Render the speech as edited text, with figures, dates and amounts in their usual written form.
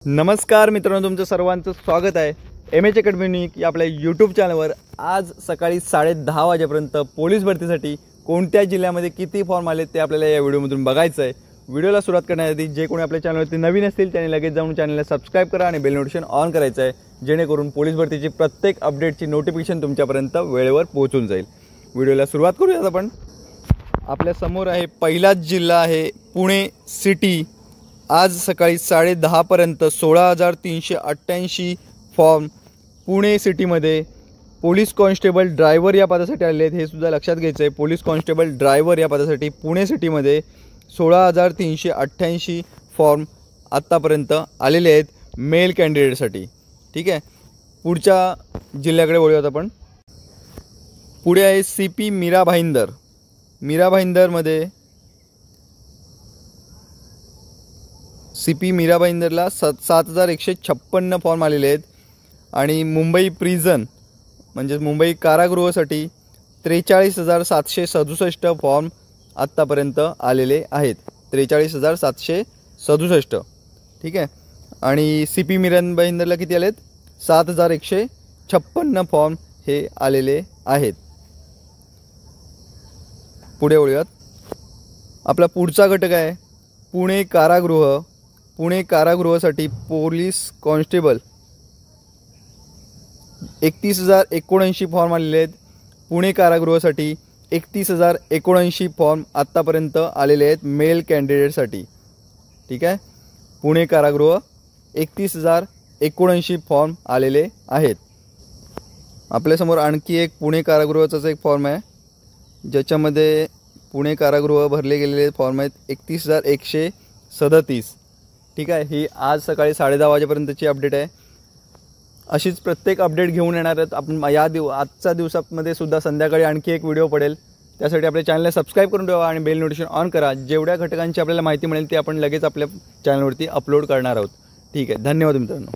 नमस्कार मित्रांनो, तुमचं सर्वांचं स्वागत आहे एम एच अकॅडमी या आपल्या यूट्यूब चॅनलवर। आज सकाळी 10:30 वाजेपर्यंत पोलीस भरतीसाठी कोणत्या जिल्ह्यामध्ये किती फॉर्म आले ते आपल्याला या व्हिडिओमधून बघायचं आहे। व्हिडिओला सुरुवात करण्याआधी जे कोणी आपल्या चॅनलवरती नवीन असतील त्यांनी लगेच जाऊन चॅनलला सबस्क्राइब करा आणि बेल नोटिफिकेशन ऑन करायचं आहे, जेणेकरून पोलीस भरतीची प्रत्येक अपडेटची नोटिफिकेशन तुमच्यापर्यंत वेळेवर पोहोचून जाईल। व्हिडिओला सुरुवात करूया आपण। आपल्या समोर आहे पहिलाच जिल्हा आहे पुणे सिटी। आज सकाळी 10:30 पर्यंत 16,388 फॉर्म पुणे सिटीमध्ये पोलीस कॉन्स्टेबल ड्रायव्हर या पदासाठी आले आहेत। हे सुद्धा लक्षात घ्यायचं आहे, पोलीस कॉन्स्टेबल ड्रायव्हर या पदासाठी पुणे सिटीमध्ये 16,388 फॉर्म आत्तापर्यंत आलेले आहेत मेल कॅन्डिडेटसाठी। ठीक आहे, पुढच्या जिल्ह्याकडे वळूयात आपण। पुढे आहे CP मीरा भाईंदर। मीरा भाईंदरमध्ये CP मीरा भाईंदरला 7,156 फॉर्म आलेले आहेत आणि मुंबई प्रिझन म्हणजे मुंबई कारागृहासाठी 43,767 फॉर्म आत्तापर्यंत आलेले आहेत। 43,767। ठीक आहे, आणि CP मीरा भाईंदरला किती आलेत? 7,156 फॉर्म हे आलेले आहेत। पुढे वळूयात। आपला पुढचा घटक आहे पुणे कारागृह। पुणे कारागृहासाठी पोलीस कॉन्स्टेबल 31,079 फॉर्म आलेले आहेत। पुणे कारागृहासाठी 31,079 फॉर्म आत्तापर्यंत आलेले आहेत मेल कॅन्डिडेटसाठी। ठीक आहे, पुणे कारागृह 31,079 फॉर्म आलेले आहेत। आपल्यासमोर आणखी एक पुणे कारागृहाचाच एक फॉर्म आहे, ज्याच्यामध्ये पुणे कारागृह भरले गेलेले फॉर्म आहेत 31,137। ठीक आहे, ही आज सकाळी 10:30 वाजेपर्यंतची अपडेट आहे। अशीच प्रत्येक अपडेट घेऊन येणार आहेत आपण आजच्या दिवसामध्ये सुद्धा। संध्याकाळी आणखी एक व्हिडिओ पडेल, त्यासाठी आपल्या चॅनलला सबस्क्राइब करून ठेवा आणि बेल नोटिफिकेशन ऑन करा। जेवढ्या घटकांची आपल्याला माहिती मिळेल ती आपण लगेच आपल्या चॅनलवरती अपलोड करणार आहोत। ठीक आहे, धन्यवाद मित्रांनो।